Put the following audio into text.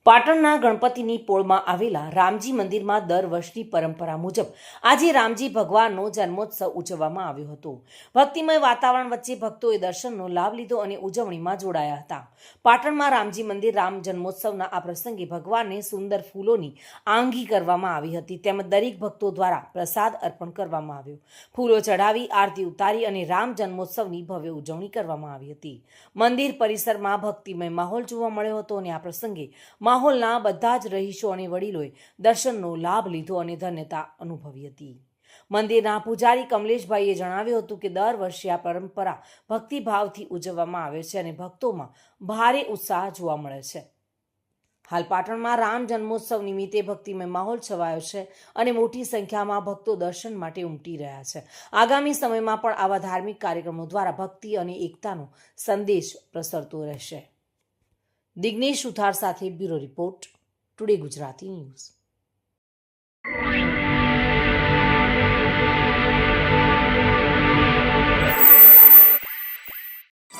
પાટણના ગણપતિની પોળમાં આવેલા રામજી મંદિરમાં દર વર્ષની પરંપરા મુજબ આજે રામજી ભગવાનનો જન્મોત્સવ ઉજવવામાં આવ્યો હતો. ભક્તિમય વાતાવરણ વચ્ચે ભક્તોએ દર્શનનો લાભ લીધો અને ઉજવણીમાં જોડાયા હતા. પાટણમાં રામજી મંદિર રામ જન્મોત્સવના આ પ્રસંગે ભગવાનને સુંદર ફૂલોની આંગી કરવામાં આવી હતી. તેમજ દરેક ભક્તો દ્વારા પ્રસાદ અર્પણ કરવામાં આવ્યો. ફૂલો ચઢાવી આરતી ઉતારી અને રામ જન્મોત્સવની ભવ્ય ઉજવણી કરવામાં આવી હતી. મંદિર પરિસરમાં ભક્તિમય માહોલ જોવા મળ્યો હતો અને આ પ્રસંગે માહોલના બધા જ રહીશો અને વડીલોએ દર્શનનો લાભ લીધો અને ધન્યતા અનુભવી હતી. મંદિરના પૂજારી કમલેશભાઈએ જણાવ્યું હતું કે દર વર્ષે આ પરંપરા ભક્તિભાવથી ઉજવવામાં આવે છે અને ભક્તોમાં ભારે ઉત્સાહ જોવા મળે છે. હાલ પાટણમાં રામ જન્મોત્સવ નિમિત્તે ભક્તિમય માહોલ છવાયો છે અને મોટી સંખ્યામાં ભક્તો દર્શન માટે ઉમટી રહ્યા છે. આગામી સમયમાં પણ આવા ધાર્મિક કાર્યક્રમો દ્વારા ભક્તિ અને એકતાનો સંદેશ પ્રસરતો રહેશે. દિગ્નેશ સુથાર સાથે bureau report, today Gujarati news.